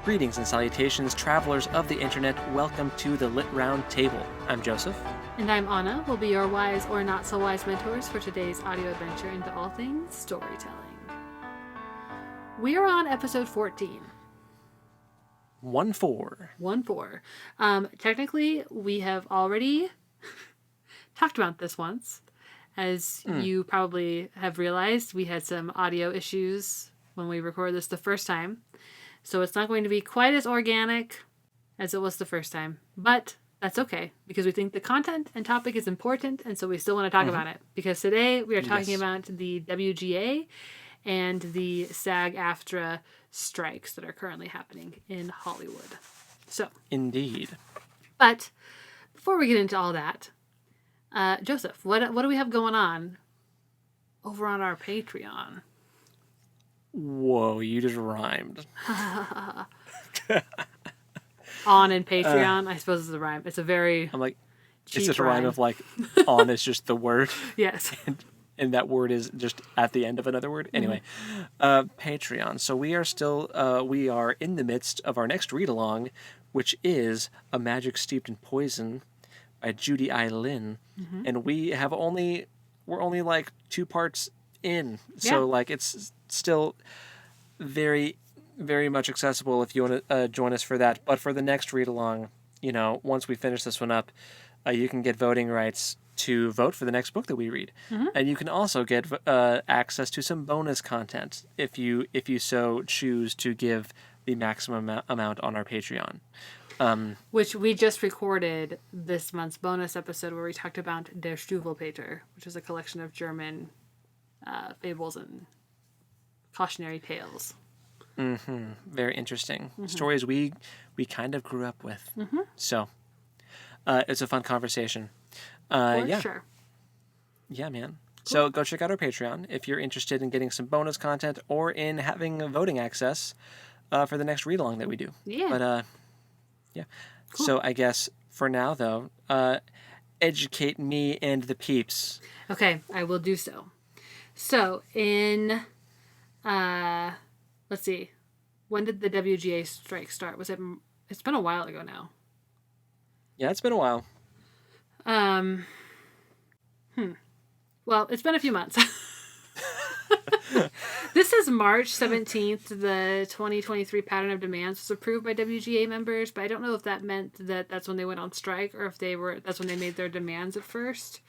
Greetings and salutations, travelers of the internet. Welcome to the Lit Round Table. I'm Joseph. And I'm Anna. We'll be your wise or not so wise mentors for today's audio adventure into all things storytelling. We are on episode 14. 1-4. 1-4. Technically, we have already talked about this once. As you probably have realized, we had some audio issues when we recorded this the first time. So it's not going to be quite as organic as it was the first time. But that's okay, because we think the content and topic is important, and so we still want to talk about it. Because today we are talking about the WGA and the SAG-AFTRA strikes that are currently happening in Hollywood. So, Indeed. But before we get into all that, Joseph, what do we have going on over on our Patreon? Whoa, you just rhymed. On and Patreon, I suppose is a rhyme. It's a very I'm like, cheap it's just a rhyme rhyme of like, on is just the word. Yes. And that word is just at the end of another word. Anyway, Patreon. So we are in the midst of our next read-along, which is A Magic Steeped in Poison by Judy Lin. And we're only like 2 parts in. So like it's still very, very much accessible if you want to join us for that. But for the next read-along, once we finish this one up, you can get voting rights to vote for the next book that we read. And you can also get access to some bonus content if you so choose to give the maximum amount on our Patreon. Which we just recorded this month's bonus episode where we talked about Der Struwwelpeter, which is a collection of German fables and cautionary tales. Very interesting. Stories we kind of grew up with. So it's a fun conversation. Sure. Yeah, man. Cool. So go check out our Patreon if you're interested in getting some bonus content or in having voting access for the next read-along that we do. Yeah. But, yeah. Cool. So I guess for now, though, educate me and the peeps. Okay, I will do so. So in, let's see, when did the WGA strike start? It's been a while ago now. Yeah, it's been a while. Well, it's been a few months. This is March 17th. The 2023 pattern of demands was approved by WGA members, but I don't know if that meant that that's when they went on strike or if that's when they made their demands at first,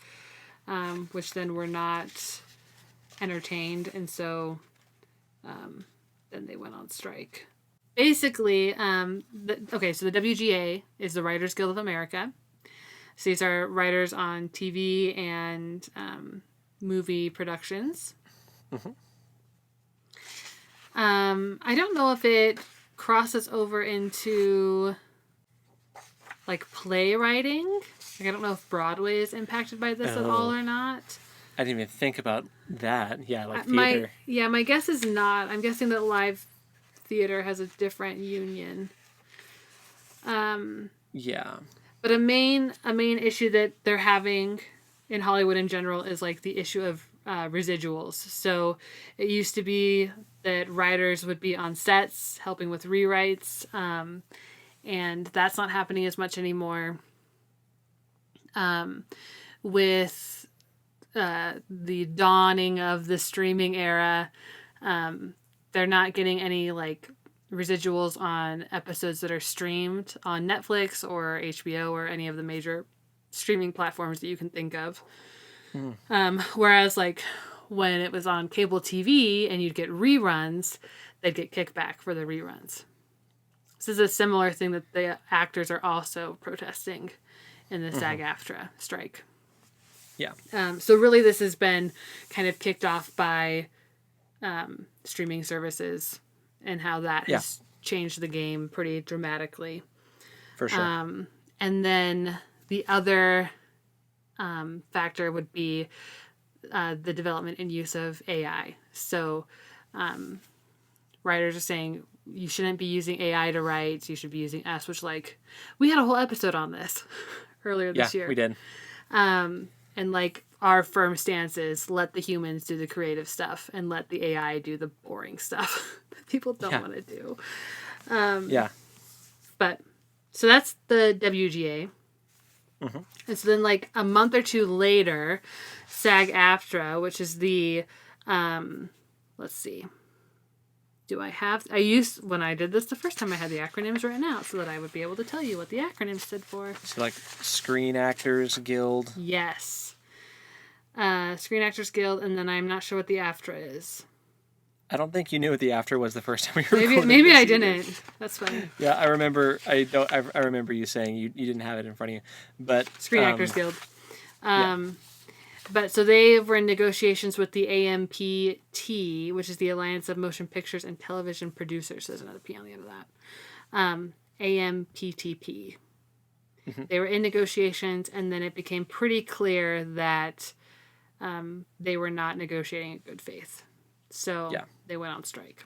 which then were not entertained, and so then they went on strike. Basically, so the WGA is the Writers Guild of America. So these are writers on TV and movie productions. I don't know if it crosses over into like playwriting. Like, I don't know if Broadway is impacted by this at all or not. I didn't even think about that. Yeah, like theater. My guess is not. I'm guessing that live theater has a different union. Yeah. But a main issue that they're having in Hollywood in general is like the issue of residuals. So it used to be that writers would be on sets helping with rewrites, and that's not happening as much anymore. With the dawning of the streaming era, they're not getting any like residuals on episodes that are streamed on Netflix or HBO or any of the major streaming platforms that you can think of. Whereas like when it was on cable TV and you'd get reruns, they'd get kickback for the reruns. This is a similar thing that the actors are also protesting in the SAG-AFTRA strike. Yeah. So really this has been kind of kicked off by streaming services and how that has changed the game pretty dramatically. For sure. And then the other factor would be the development and use of AI. So writers are saying you shouldn't be using AI to write. You should be using us, which like we had a whole episode on this earlier this year. Yeah, we did. And like our firm stance is let the humans do the creative stuff and let the AI do the boring stuff that people don't want to do. Yeah. But so that's the WGA. Mm-hmm. And so then, like a month or two later, SAG-AFTRA, which is the, let's see, I used, when I did this the first time, I had the acronyms written out so that I would be able to tell you what the acronym stood for. So like Screen Actors Guild. Yes. Screen Actors Guild, and then I'm not sure what the AFTRA is. I don't think you knew what the after was the first time we recorded. Maybe this I either. didn't. That's funny. Yeah, I remember. I remember you saying you didn't have it in front of you, but Screen Actors Guild. But so they were in negotiations with the AMPT, which is the Alliance of Motion Pictures and Television Producers. There's another P on the end of that. AMPTP. Mm-hmm. They were in negotiations, and then it became pretty clear that they were not negotiating in good faith. So they went on strike.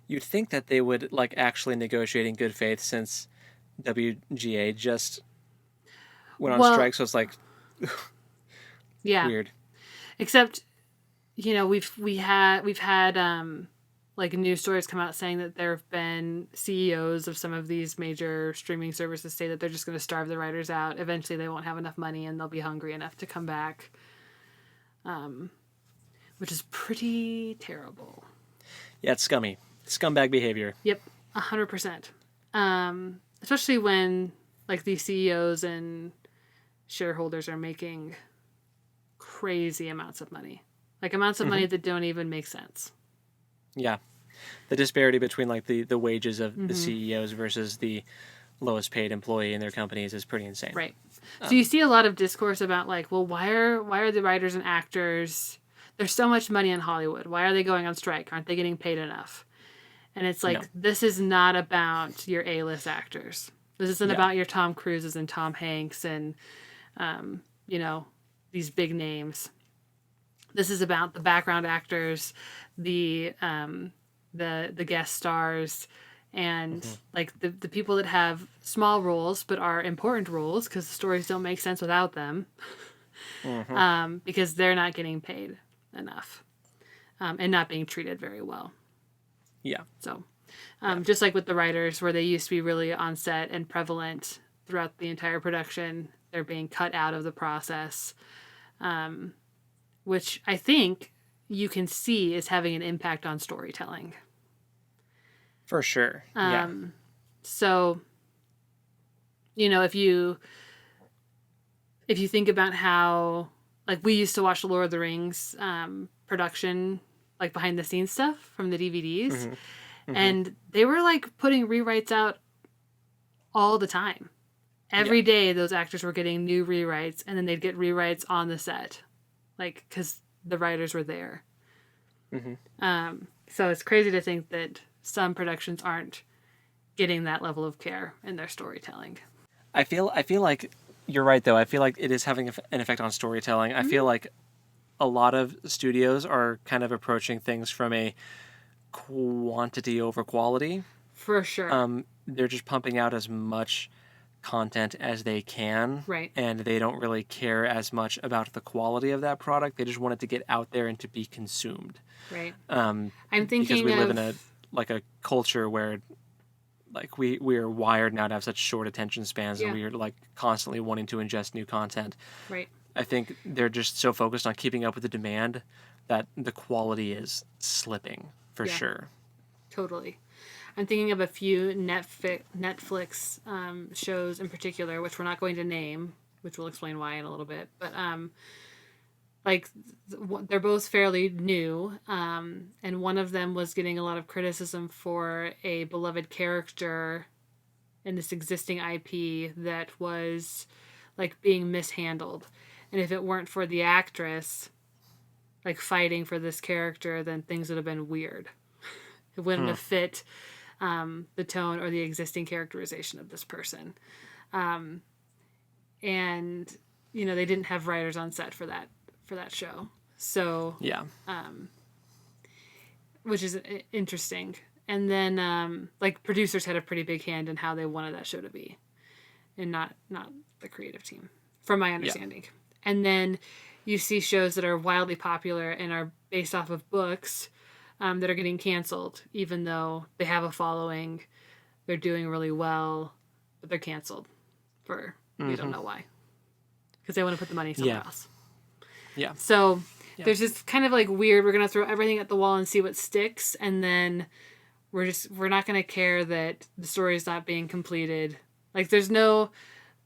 You'd think that they would like actually negotiate in good faith, since WGA just went on strike. So it's like, weird. Except, we've had like news stories come out saying that there have been CEOs of some of these major streaming services say that they're just going to starve the writers out. Eventually, they won't have enough money, and they'll be hungry enough to come back. Which is pretty terrible. Yeah, it's scummy. Scumbag behavior. Yep, 100%. Especially when like these CEOs and shareholders are making crazy amounts of money. Like amounts of money that don't even make sense. Yeah. The disparity between like the wages of the CEOs versus the lowest paid employee in their companies is pretty insane. Right. So you see a lot of discourse about like, well, why are the writers and actors, there's so much money in Hollywood. Why are they going on strike? Aren't they getting paid enough? And it's like, This is not about your A-list actors. This isn't about your Tom Cruises and Tom Hanks and, these big names. This is about the background actors, the guest stars, and like the people that have small roles but are important roles because the stories don't make sense without them. Because they're not getting paid enough and not being treated very well. Yeah. So just like with the writers, where they used to be really on set and prevalent throughout the entire production, they're being cut out of the process, which I think you can see is having an impact on storytelling. For sure. So, if you think about how, like, we used to watch the Lord of the Rings production, like behind the scenes stuff from the DVDs, and they were like putting rewrites out all the time. Every day, those actors were getting new rewrites, and then they'd get rewrites on the set, like because the writers were there. So it's crazy to think that some productions aren't getting that level of care in their storytelling. I feel like you're right, though. I feel like it is having an effect on storytelling. I feel like a lot of studios are kind of approaching things from a quantity over quality. For sure. They're just pumping out as much content as they can. Right. And they don't really care as much about the quality of that product. They just want it to get out there and to be consumed. Right. I'm thinking because we live in a culture where like we are wired now to have such short attention spans, and we are like constantly wanting to ingest new content. Right. I think they're just so focused on keeping up with the demand that the quality is slipping for sure. Totally. I'm thinking of a few Netflix shows in particular, which we're not going to name, which we'll explain why in a little bit. But they're both fairly new, and one of them was getting a lot of criticism for a beloved character in this existing IP that was like being mishandled. And if it weren't for the actress like fighting for this character, then things would have been weird. It wouldn't have fit the tone or the existing characterization of this person. And they didn't have writers on set for that show. So which is interesting. And then like producers had a pretty big hand in how they wanted that show to be, and not the creative team, from my understanding. And then you see shows that are wildly popular and are based off of books, that are getting canceled, even though they have a following, they're doing really well, but they're canceled for we don't know why, because they want to put the money somewhere else. Yeah. So there's this kind of like weird. We're gonna throw everything at the wall and see what sticks, and then we're not gonna care that the story is not being completed. Like there's no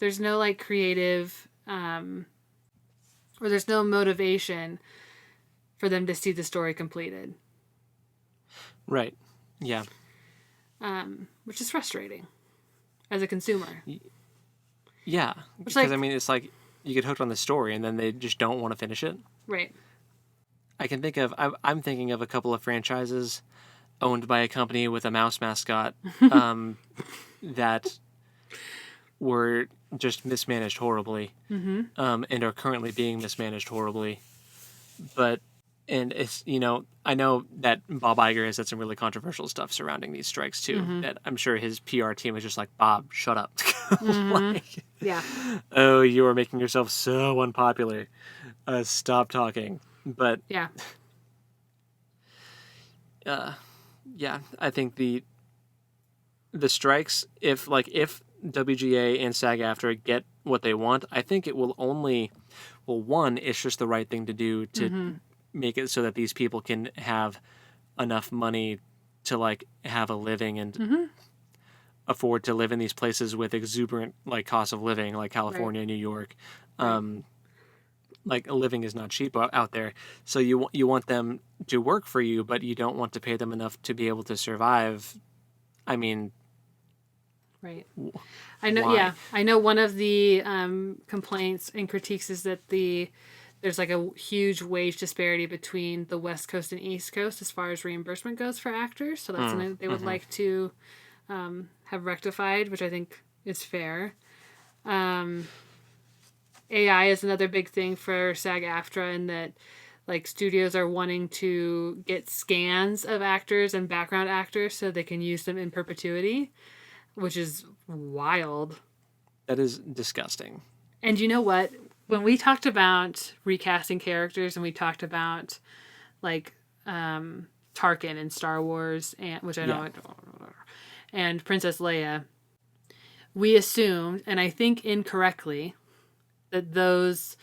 like creative or there's no motivation for them to see the story completed. Right. Yeah. Which is frustrating as a consumer. Yeah. Which, because, like, I mean, it's like you get hooked on the story and then they just don't want to finish it. Right. I'm thinking of a couple of franchises owned by a company with a mouse mascot that were just mismanaged horribly and are currently being mismanaged horribly. And it's, I know that Bob Iger has said some really controversial stuff surrounding these strikes too, that I'm sure his PR team is just like, Bob, shut up. Yeah. Oh, you are making yourself so unpopular. Stop talking. But Yeah. yeah, I think the strikes, if WGA and SAG-AFTRA get what they want, I think it will only, one, it's just the right thing to do to make it so that these people can have enough money to have a living and afford to live in these places with exuberant cost of living, like California, New York. Living is not cheap out there, so you want them to work for you, but you don't want to pay them enough to be able to survive. I mean, right. I know. Why? Yeah, I know. One of the complaints and critiques is that there's a huge wage disparity between the West Coast and East Coast as far as reimbursement goes for actors. So that's something that they would like to have rectified, which I think is fair. AI is another big thing for SAG-AFTRA, in that studios are wanting to get scans of actors and background actors so they can use them in perpetuity, which is wild. That is disgusting. And you know what? When we talked about recasting characters and we talked about Tarkin in Star Wars, and which I know, and Princess Leia, we assumed, and I think incorrectly, that those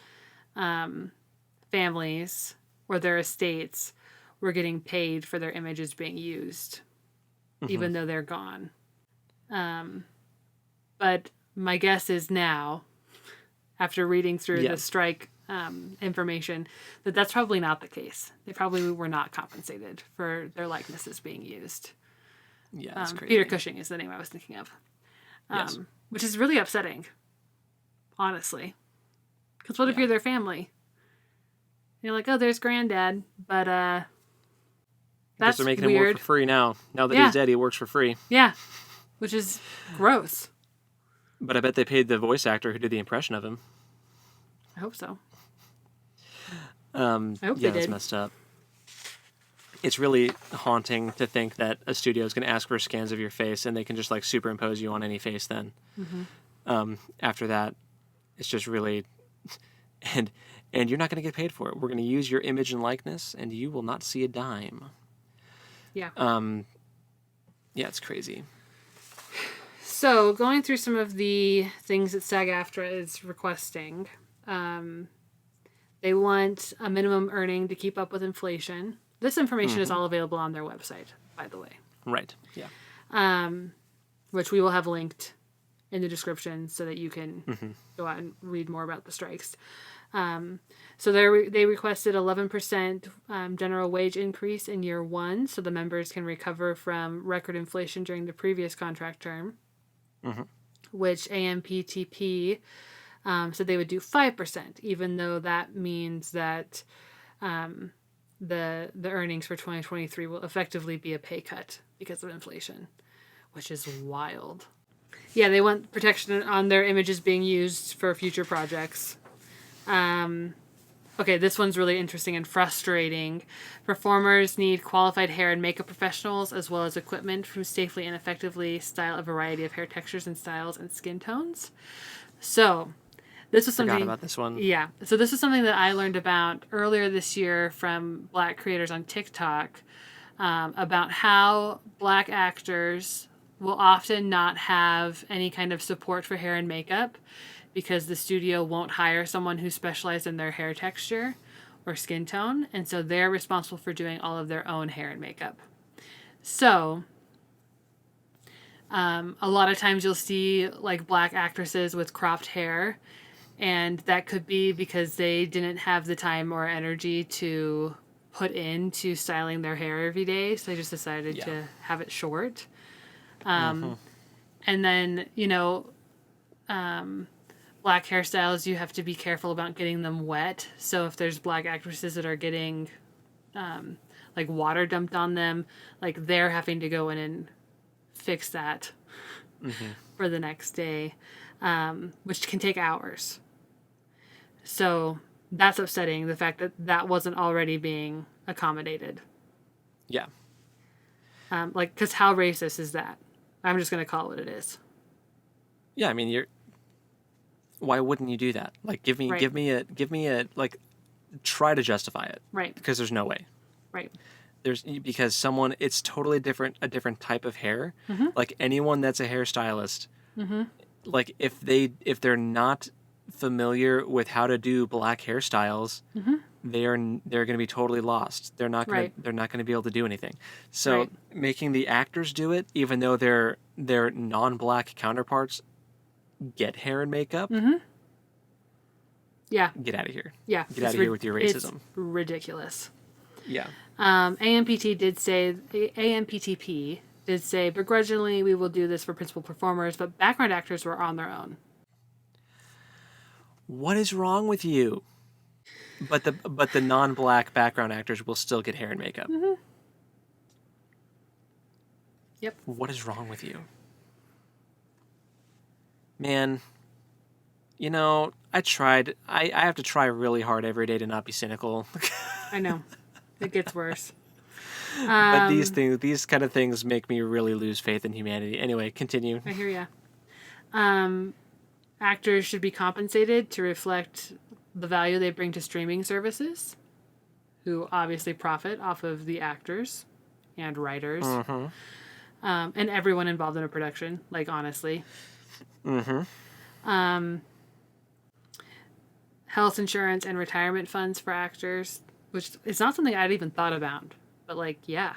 families or their estates were getting paid for their images being used, even though they're gone. But my guess is now, after reading through the strike information, that's probably not the case. They probably were not compensated for their likenesses being used. Yeah, that's crazy. Peter Cushing is the name I was thinking of. Yes. Which is really upsetting, honestly. Because what if you're their family? You're like, oh, there's granddad, but that's they're making weird. him work for free now. Now that he's dead, he works for free. Yeah, which is gross. But I bet they paid the voice actor who did the impression of him. I hope so. I hope they did. That's messed up. It's really haunting to think that a studio is going to ask for scans of your face and they can just superimpose you on any face then. After that, it's just really... And you're not going to get paid for it. We're going to use your image and likeness, and you will not see a dime. Yeah. Yeah, it's crazy. So, going through some of the things that SAG-AFTRA is requesting, they want a minimum earning to keep up with inflation. This information is all available on their website, by the way. Right. Yeah. Which we will have linked in the description so that you can go out and read more about the strikes. So they requested 11% general wage increase in year one, so the members can recover from record inflation during the previous contract term, which AMPTP said they would do 5%, even though that means that the earnings for 2023 will effectively be a pay cut because of inflation, which is wild. Yeah, they want protection on their images being used for future projects. Okay, this one's really interesting and frustrating. Performers need qualified hair and makeup professionals, as well as equipment who safely and effectively style a variety of hair textures and styles and skin tones. So, this was something... Forgot about this one. Yeah. So this is something that I learned about earlier this year from Black creators on TikTok. about how Black actors will often not have any kind of support for hair and makeup because the studio won't hire someone who specializes in their hair texture or skin tone, and so they're responsible for doing all of their own hair and makeup. So a lot of times you'll see like Black actresses with cropped hair, and that could be because they didn't have the time or energy to put into styling their hair every day, so they just decided to have it short. And then, Black hairstyles, you have to be careful about getting them wet. So if there's Black actresses that are getting like water dumped on them, like they're having to go in and fix that for the next day, which can take hours. So that's upsetting, the fact that that wasn't already being accommodated. Yeah. Because how racist is that? I'm just going to call it what it is. Yeah, I mean, why wouldn't you do that? Like, give me a, like, try to justify it. Right. Because there's no way. Right. Because it's totally a different type of hair. Like, anyone that's a hairstylist, like, if they're not familiar with how to do Black hairstyles, they're going to be totally lost. They're not going to be able to do anything. So making the actors do it, even though their non-Black counterparts get hair and makeup, yeah, get out of here. Yeah, get out of here with your racism. It's ridiculous. Yeah. AMPTP did say begrudgingly we will do this for principal performers, but background actors were on their own. What is wrong with you? But the non-Black background actors will still get hair and makeup. Yep. What is wrong with you? Man, I tried. I have to try really hard every day to not be cynical. I know. It gets worse. But these kind of things make me really lose faith in humanity. Anyway, continue. I hear ya. Actors should be compensated to reflect the value they bring to streaming services, who obviously profit off of the actors and writers, and everyone involved in a production, like, honestly. Health insurance and retirement funds for actors, which is not something I'd even thought about, but, like, yeah.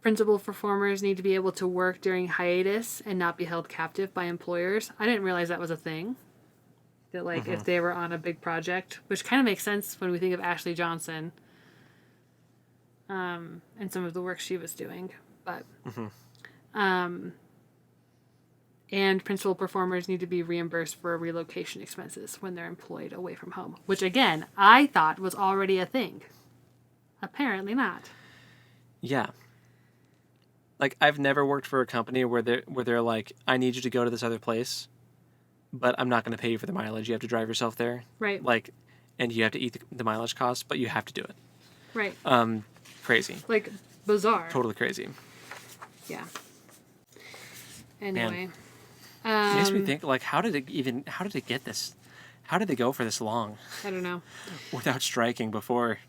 Principal performers need to be able to work during hiatus and not be held captive by employers. I didn't realize that was a thing. That, like, if they were on a big project, which kind of makes sense when we think of Ashley Johnson and some of the work she was doing. But, and principal performers need to be reimbursed for relocation expenses when they're employed away from home, which, again, I thought was already a thing. Apparently not. Yeah. Like, I've never worked for a company where they're like, I need you to go to this other place, but I'm not going to pay you for the mileage. You have to drive yourself there. Right. Like, and you have to eat the mileage costs, but you have to do it. Right. Crazy. Like, bizarre. Totally crazy. Yeah. Anyway. It makes me think, like, how did it get this? How did they go for this long? I don't know. Without striking before.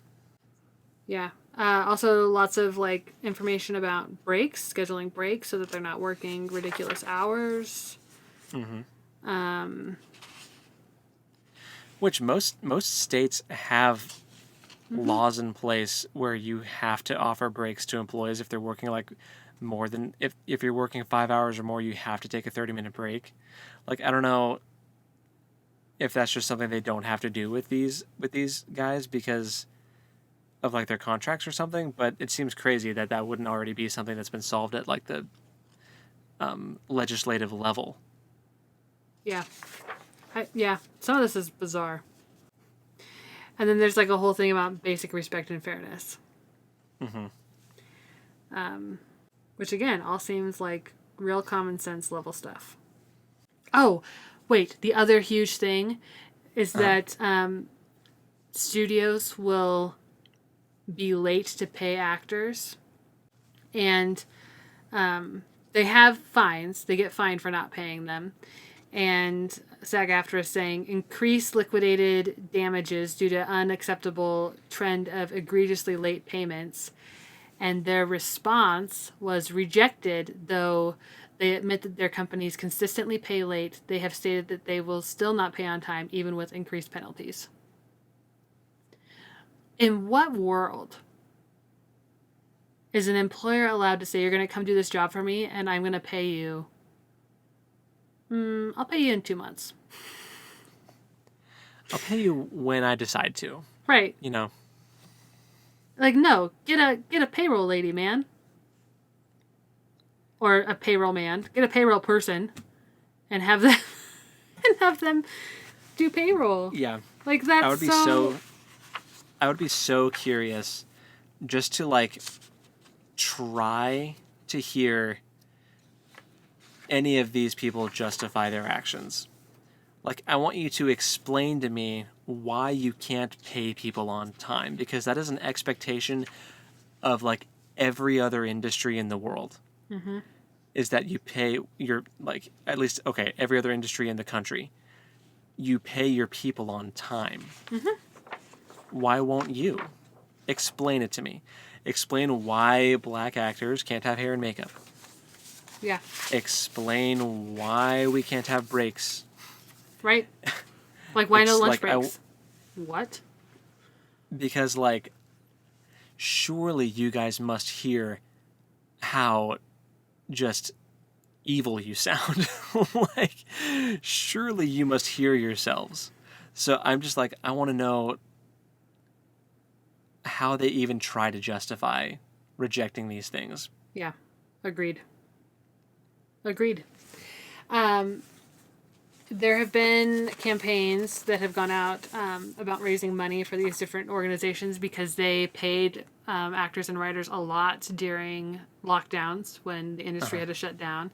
Yeah. Also, lots of, like, information about breaks, scheduling breaks so that they're not working ridiculous hours. Which most states have laws in place where you have to offer breaks to employees if they're working, like, more than if you're working 5 hours or more, you have to take a 30-minute break. Like, I don't know if that's just something they don't have to do with these guys because of, like, their contracts or something, but it seems crazy that wouldn't already be something that's been solved at, like, the legislative level. Yeah. Some of this is bizarre. And then there's, like, a whole thing about basic respect and fairness. Which, again, all seems like real common sense level stuff. Oh, wait. The other huge thing is that studios will be late to pay actors. And they have fines. They get fined for not paying them. And SAG-AFTRA is saying increased liquidated damages due to unacceptable trend of egregiously late payments. And their response was rejected, though they admit that their companies consistently pay late. They have stated that they will still not pay on time, even with increased penalties. In what world is an employer allowed to say, you're going to come do this job for me, and I'm going to pay you? I'll pay you in 2 months. I'll pay you when I decide to. Right. You know. Like, no, get a payroll lady, man. Or a payroll man. Get a payroll person and have them do payroll. Yeah. Like, that's I would be so curious just to, like, try to hear any of these people justify their actions. Like, I want you to explain to me why you can't pay people on time, because that is an expectation of, like, every other industry in the world. Mm-hmm. Is that you pay your, like, at least, okay, every other industry in the country, you pay your people on time. Mm-hmm. Why won't you? Explain it to me. Explain why black actors can't have hair and makeup. Yeah. Explain why we can't have breaks. Right? Like, why no lunch like, breaks? What? Because, like, surely you guys must hear how just evil you sound. Like, surely you must hear yourselves. So I'm just like, I want to know how they even try to justify rejecting these things. Yeah. Agreed. There have been campaigns that have gone out about raising money for these different organizations because they paid actors and writers a lot during lockdowns when the industry had to shut down.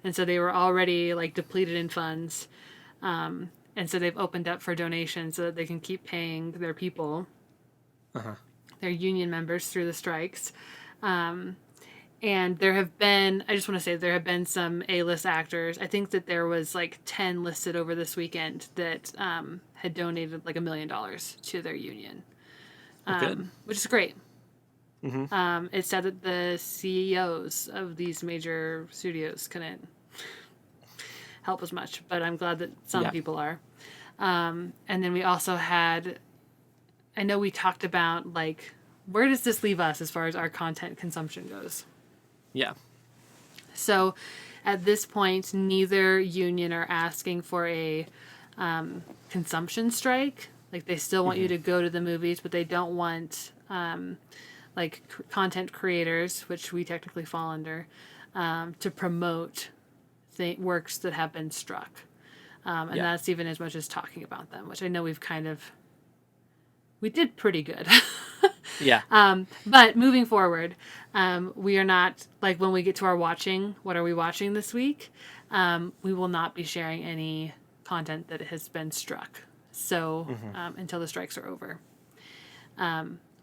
And so they were already, like, depleted in funds. And so they've opened up for donations so that they can keep paying their people, their union members, through the strikes. And there have been, I just want to say, there have been some A-list actors. I think that there was like 10 listed over this weekend that had donated like $1 million to their union. Good. Which is great. Mm-hmm. It said that the CEOs of these major studios couldn't help as much, but I'm glad that some people are. And then we also had, I know we talked about, like, where does this leave us as far as our content consumption goes? Yeah. So at this point, neither union are asking for a consumption strike. Like, they still want you to go to the movies, but they don't want content creators, which we technically fall under, to promote works that have been struck. And that's even as much as talking about them, which I know we did pretty good. Yeah. But moving forward, we are not, like, when we get to our watching, what are we watching this week? We will not be sharing any content that has been struck. So, until the strikes are over.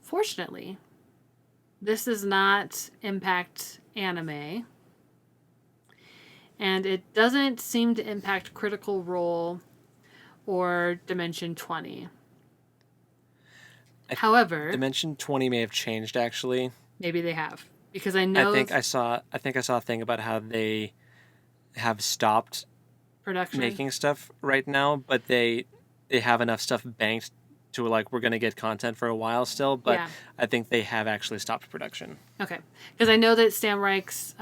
Fortunately, this does not impact anime. And it doesn't seem to impact Critical Role or Dimension 20. However, Dimension 20 may have changed, actually. Maybe they have, because I know I think I saw a thing about how they have stopped production making stuff right now, but they have enough stuff banked to, like, we're going to get content for a while still, but I think they have actually stopped production. Okay. Because I know that Stan Reich's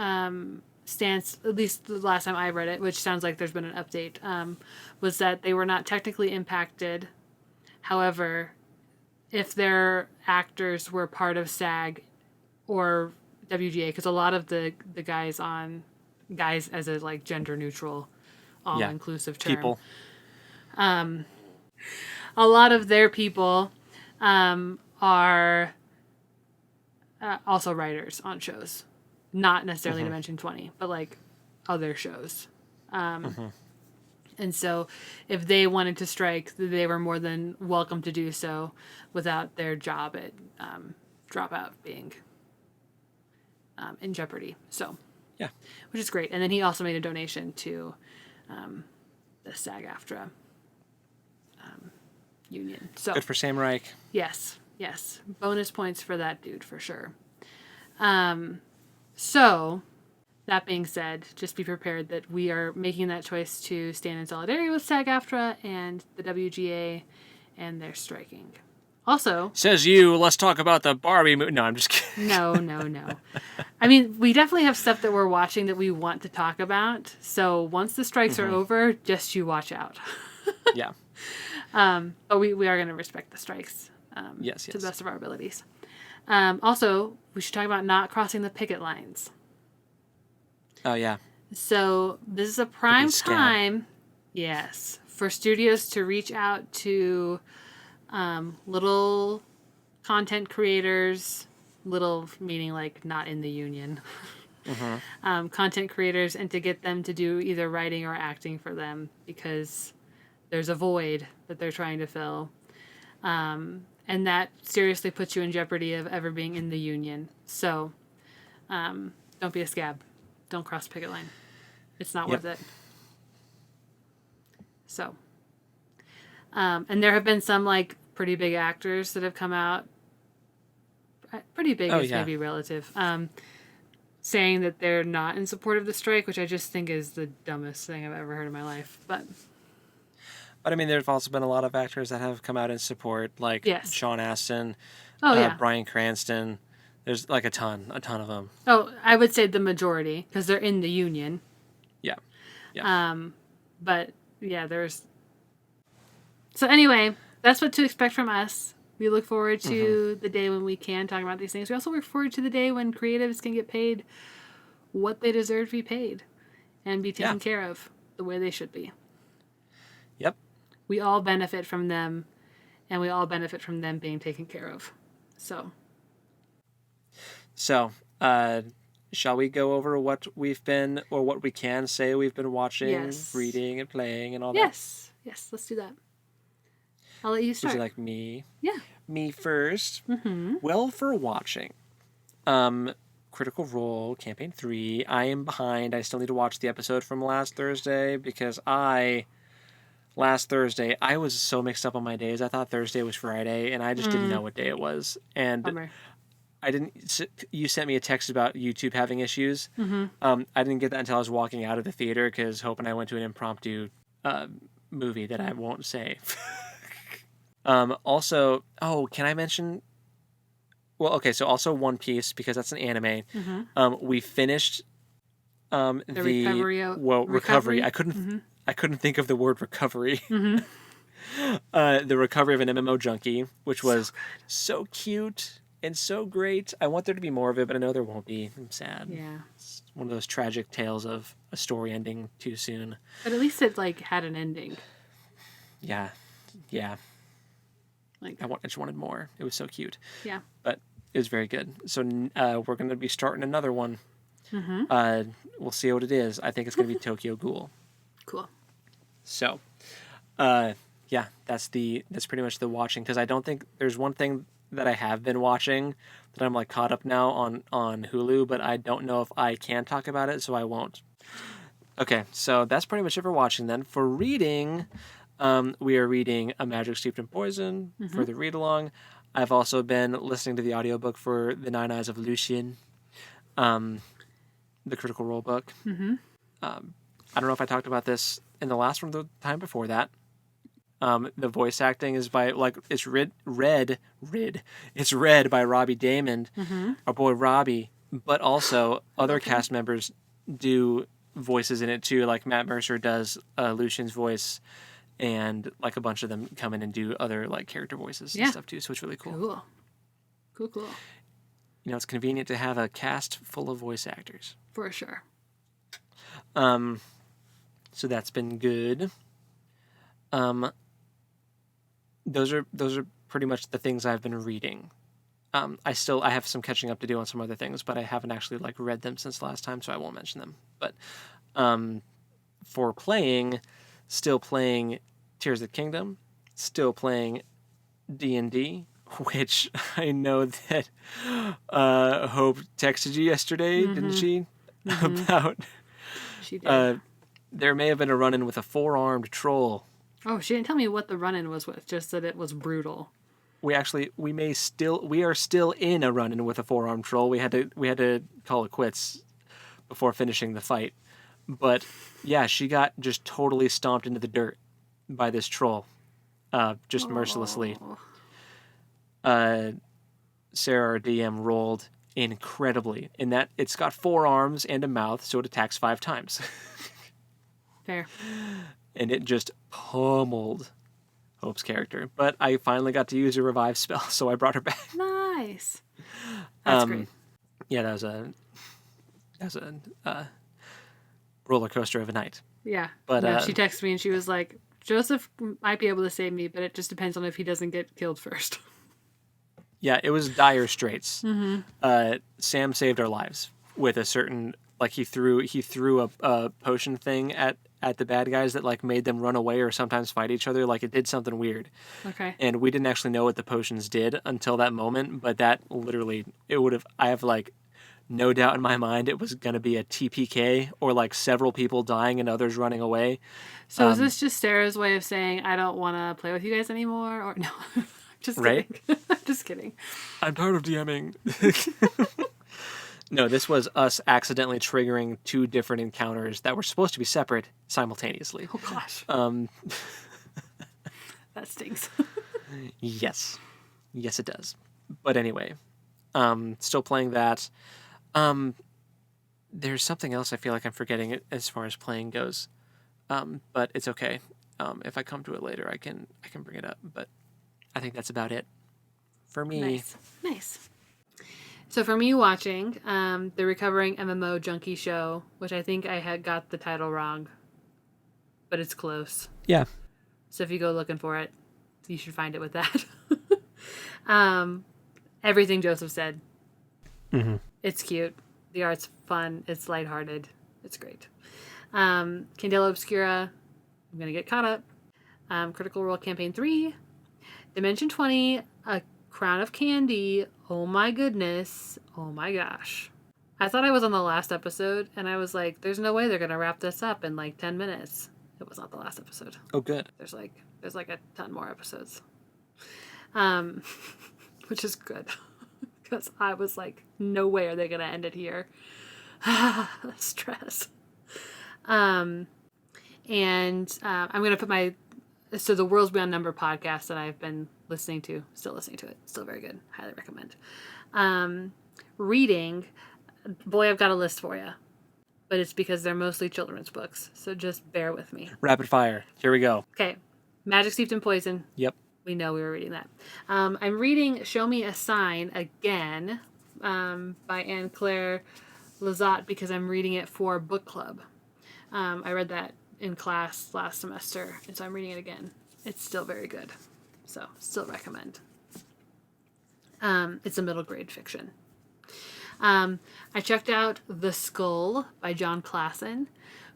stance, at least the last time I read it, which sounds like there's been an update, was that they were not technically impacted. However, if their actors were part of SAG or WGA, because a lot of the guys as a, like, gender neutral, all inclusive term. People. A lot of their people are also writers on shows. Not necessarily Dimension 20, but, like, other shows. And so if they wanted to strike, they were more than welcome to do so without their job at Dropout being in jeopardy. So, yeah, which is great. And then he also made a donation to the SAG-AFTRA union. So Good for Sam Reich. yes, bonus points for that dude for sure. So that being said, just be prepared that we are making that choice to stand in solidarity with SAG-AFTRA and the WGA and their striking. Also, Says you, let's talk about the Barbie movie. No, I'm just kidding. No. I mean, we definitely have stuff that we're watching that we want to talk about. So once the strikes are over, just you watch out. Yeah. But we are going to respect the strikes Yes. to the best of our abilities. Also, we should talk about not crossing the picket lines. Oh, yeah. So this is a prime scab. time, yes, for studios to reach out to little content creators, little meaning like not in the union, content creators, and to get them to do either writing or acting for them because there's a void that they're trying to fill. And that seriously puts you in jeopardy of ever being in the union. So don't be a scab. Don't cross the picket line. It's not worth it. So, and there have been some like pretty big actors that have come out. Pretty big is maybe relative. Saying that they're not in support of the strike, which I just think is the dumbest thing I've ever heard in my life. But I mean, there's also been a lot of actors that have come out in support, like Sean Astin, Bryan Cranston. There's like a ton of them. Oh, I would say the majority because they're in the union. Yeah. But yeah, there's. So anyway, that's what to expect from us. We look forward to the day when we can talk about these things. We also look forward to the day when creatives can get paid what they deserve to be paid and be taken care of the way they should be. Yep. We all benefit from them, and we all benefit from them being taken care of. So, shall we go over what we've been, or what we can say we've been watching, reading, and playing, and all that? Yes, let's do that. I'll let you start. Would you like me? Yeah. Me first? Well, for watching. Critical Role, Campaign 3. I am behind. I still need to watch the episode from last Thursday because last Thursday, I was so mixed up on my days. I thought Thursday was Friday, and I just didn't know what day it was. And Bummer. You sent me a text about YouTube having issues. I didn't get that until I was walking out of the theater because Hope and I went to an impromptu movie that I won't say. Also, can I mention? Well, okay, so also One Piece because that's an anime. We finished the recovery. I couldn't think of the word recovery. The recovery of an MMO Junkie, which was so cute and so great. I want there to be more of it, but I know there won't be. I'm sad. Yeah, it's one of those tragic tales of a story ending too soon. But at least it had an ending. Yeah. I just wanted more. It was so cute. Yeah. But it was very good. So we're going to be starting another one. We'll see what it is. I think it's going to be Tokyo Ghoul. Cool. So, that's pretty much the watching, because I don't think there's one thing that I have been watching that I'm like caught up now on Hulu, but I don't know if I can talk about it, so I won't. Okay, so that's pretty much it for watching then. For reading, we are reading A Magic Steeped in Poison for the read-along. I've also been listening to the audiobook for The Nine Eyes of Lucien, the Critical Role book. I don't know if I talked about this in the last one, the time before that. The voice acting is by, it's read by Robbie Damon, our boy Robbie, but also other cast members do voices in it too, like Matt Mercer does Lucien's voice, and like a bunch of them come in and do other like character voices and stuff too, so it's really cool. Cool. You know, it's convenient to have a cast full of voice actors. For sure. So that's been good. Those are pretty much the things I've been reading. I have some catching up to do on some other things, but I haven't actually read them since last time, so I won't mention them. But for playing, still playing Tears of the Kingdom, still playing D&D, which I know that Hope texted you yesterday, didn't she? About she did. there may have been a run-in with a four-armed troll. Oh, she didn't tell me what the run-in was with, just that it was brutal. We are still in a run-in with a four-armed troll. We had to call it quits before finishing the fight. But yeah, she got just totally stomped into the dirt by this troll, just mercilessly. Sarah, our DM, rolled incredibly in that it's got 4 arms and a mouth, so it attacks 5 times. Fair. And it just pummeled Hope's character. But I finally got to use a revive spell, so I brought her back. Nice. That's great. Yeah, that was a roller coaster of a night. Yeah. But no, she texted me and she was like, Joseph might be able to save me, but it just depends on if he doesn't get killed first. Yeah, it was dire straits. Mm-hmm. Sam saved our lives with a certain, like, he threw a potion thing at the bad guys that, like, made them run away or sometimes fight each other. Like, it did something weird. Okay. And we didn't actually know what the potions did until that moment, but that literally, I have, like, no doubt in my mind it was going to be a TPK or, like, several people dying and others running away. So is this just Sarah's way of saying, I don't want to play with you guys anymore? Or no, just kidding. Right? Just kidding. I'm tired of DMing. No, this was us accidentally triggering 2 different encounters that were supposed to be separate simultaneously. Oh, gosh. That stinks. Yes. Yes, it does. But anyway, still playing that. There's something else I feel like I'm forgetting as far as playing goes. But it's okay. If I come to it later, I can bring it up. But I think that's about it for me. Nice. So for me watching the Recovering MMO Junkie show, which I think I had got the title wrong, but it's close. Yeah. So if you go looking for it, you should find it with that. Everything Joseph said. Mm-hmm. It's cute. The art's fun. It's lighthearted. It's great. Candela Obscura. I'm going to get caught up. Critical Role Campaign 3. Dimension 20. A Crown of Candy. Oh my goodness. Oh my gosh. I thought I was on the last episode, and I was like, there's no way they're going to wrap this up in like 10 minutes. It was not the last episode. Oh, good. There's like a ton more episodes. Which is good. Because I was like, no way are they going to end it here. Stress. And I'm going to put so the Worlds Beyond Number podcast that I've been still listening to it. Still very good. Highly recommend. Reading, boy, I've got a list for you. But it's because they're mostly children's books. So just bear with me. Rapid fire. Here we go. Okay. Magic Steeped in Poison. Yep. We know we were reading that. I'm reading Show Me a Sign again by Anne Claire Lazat because I'm reading it for book club. I read that in class last semester, and so I'm reading it again. It's still very good. So, still recommend. It's a middle grade fiction. I checked out The Skull by John Klassen,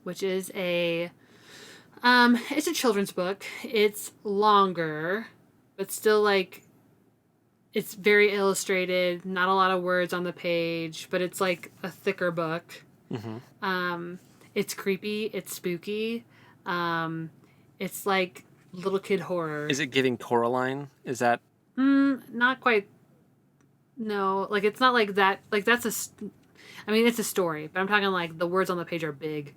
which is it's a children's book. It's longer, but still like, it's very illustrated, not a lot of words on the page, but it's like a thicker book. Mm-hmm. It's creepy, it's spooky. It's like little kid horror. Is it giving Coraline? Is that... Not quite. No, like it's not like that. Like that's it's a story, but I'm talking like the words on the page are big.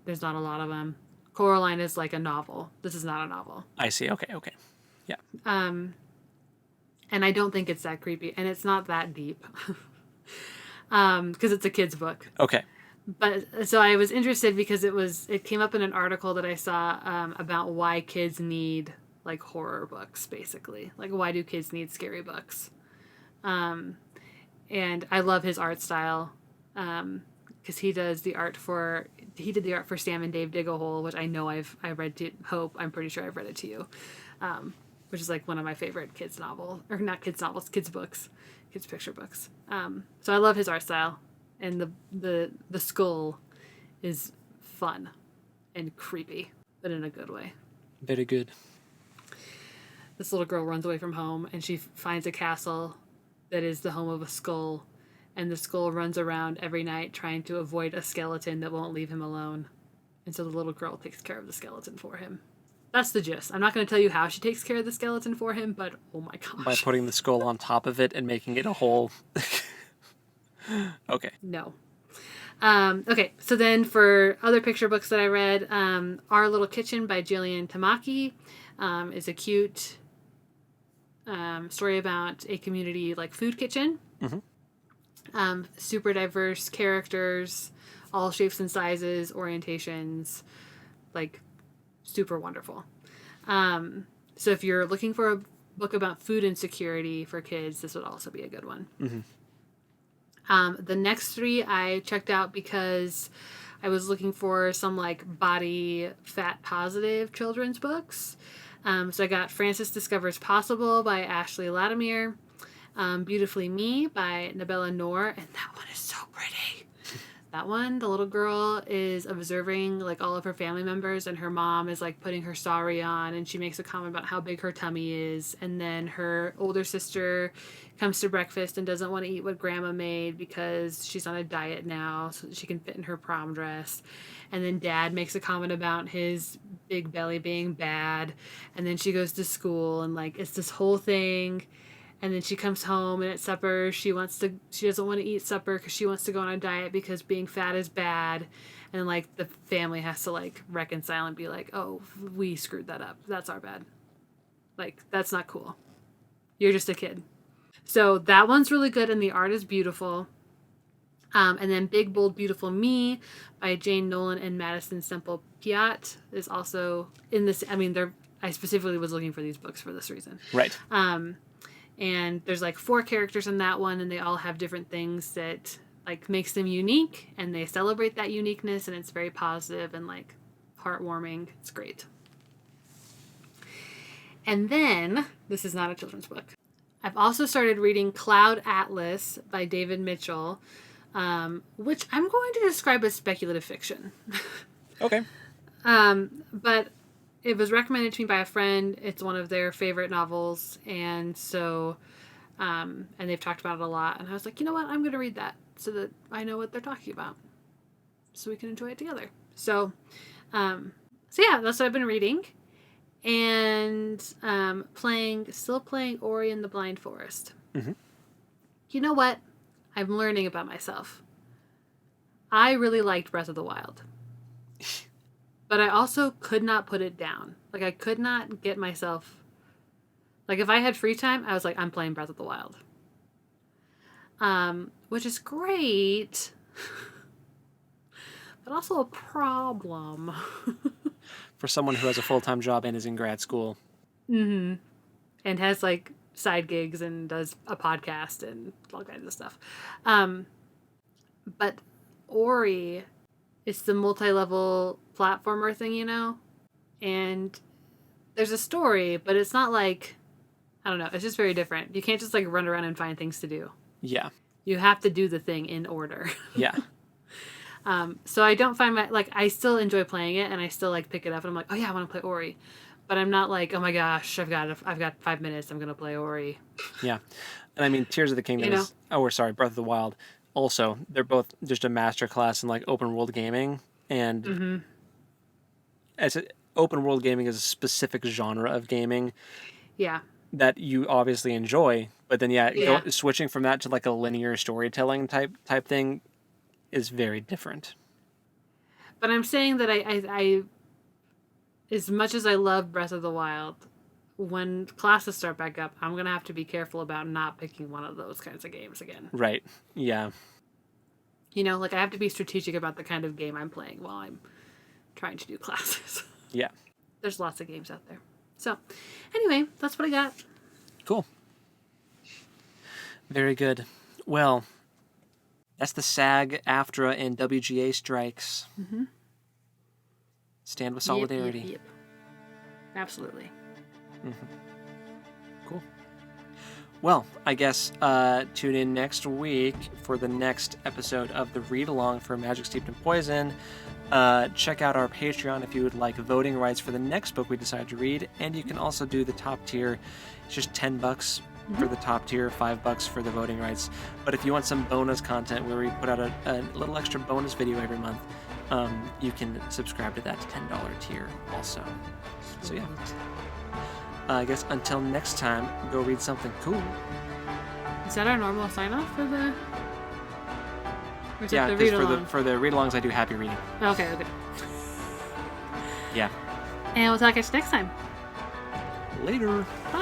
There's not a lot of them. Coraline is like a novel. This is not a novel. I see. Okay. Yeah. And I don't think it's that creepy, and it's not that deep. Because it's a kid's book. Okay. But so I was interested because it came up in an article that I saw about why kids need like horror books, basically. Like why do kids need scary books? And I love his art style. Because he did the art for Sam and Dave Dig a Hole, which I know I've read to Hope. I'm pretty sure I've read it to you, which is like one of my favorite kids books, kids picture books. So I love his art style, and the skull is fun and creepy, but in a good way. Very good. This little girl runs away from home, and she finds a castle that is the home of a skull. And the skull runs around every night trying to avoid a skeleton that won't leave him alone. And so the little girl takes care of the skeleton for him. That's the gist. I'm not going to tell you how she takes care of the skeleton for him, but oh my gosh. By putting the skull on top of it and making it a whole... Okay. No. Okay, so then for other picture books that I read, Our Little Kitchen by Jillian Tamaki is a cute story about a community like food kitchen. Mm-hmm. Super diverse characters, all shapes and sizes, orientations, like super wonderful. So if you're looking for a book about food insecurity for kids, this would also be a good one. Mm-hmm. The next 3 I checked out because I was looking for some like body fat positive children's books. So I got Frances Discovers Possible by Ashley Latimer, Beautifully Me by Nabella Noor, and that one is so pretty. That one, the little girl is observing like all of her family members, and her mom is like putting her sari on, and she makes a comment about how big her tummy is, and then her older sister comes to breakfast and doesn't want to eat what grandma made because she's on a diet now so that she can fit in her prom dress. And then dad makes a comment about his big belly being bad, and then she goes to school, and like it's this whole thing. And then she comes home, and at supper, she doesn't want to eat supper because she wants to go on a diet because being fat is bad. And, like, the family has to, like, reconcile and be like, oh, we screwed that up. That's our bad. Like, that's not cool. You're just a kid. So that one's really good, and the art is beautiful. And then Big, Bold, Beautiful Me by Jane Nolan and Madison Semple Piat is also in this. I mean, I specifically was looking for these books for this reason. Right. And there's like 4 characters in that one, and they all have different things that like makes them unique, and they celebrate that uniqueness, and it's very positive and like heartwarming. It's great. And then, this is not a children's book. I've also started reading Cloud Atlas by David Mitchell, which I'm going to describe as speculative fiction. Okay. But it was recommended to me by a friend. It's one of their favorite novels. And so, and they've talked about it a lot. And I was like, you know what? I'm going to read that so that I know what they're talking about. So we can enjoy it together. So yeah, that's what I've been reading. And still playing Ori and the Blind Forest. Mm-hmm. You know what? I'm learning about myself. I really liked Breath of the Wild. But I also could not put it down. Like, I could not get myself... Like, if I had free time, I was like, I'm playing Breath of the Wild. Which is great. But also a problem. For someone who has a full-time job and is in grad school. Mm-hmm. And has, like, side gigs and does a podcast and all kinds of stuff. But Ori... It's the multi-level platformer thing, you know? And there's a story, but it's not like... I don't know. It's just very different. You can't just, like, run around and find things to do. Yeah. You have to do the thing in order. Yeah. So I don't find I still enjoy playing it, and I still, like, pick it up, and I'm like, oh, yeah, I want to play Ori. But I'm not like, oh, my gosh, I've got 5 minutes. I'm going to play Ori. Yeah. And, I mean, Tears of the Kingdom is... Oh, or sorry, Breath of the Wild. Also, they're both just a masterclass in like open world gaming, and open world gaming is a specific genre of gaming. Yeah. That you obviously enjoy, but then switching from that to like a linear storytelling type thing is very different. But I'm saying that I as much as I love Breath of the Wild, when classes start back up, I'm going to have to be careful about not picking one of those kinds of games again. Right. Yeah. You know, like I have to be strategic about the kind of game I'm playing while I'm trying to do classes. Yeah. There's lots of games out there. So, anyway, that's what I got. Cool. Very good. Well, that's the SAG-AFTRA and WGA strikes. Mm-hmm. Stand with solidarity. Yep. Absolutely. Mm-hmm. Cool. Well, I guess tune in next week for the next episode of the read-along for Magic Steeped in Poison. Check out our Patreon if you would like voting rights for the next book we decide to read, and you can also do the top tier. It's just $10 for the top tier, $5 for the voting rights. But if you want some bonus content where we put out a little extra bonus video every month, you can subscribe to that $10 tier also. So yeah. I guess until next time, go read something cool. Is that our normal sign off for the? Or is Yeah, that the because read along? for the read-alongs, I do happy reading. Okay. Yeah. And we'll talk to you next time. Later. Bye.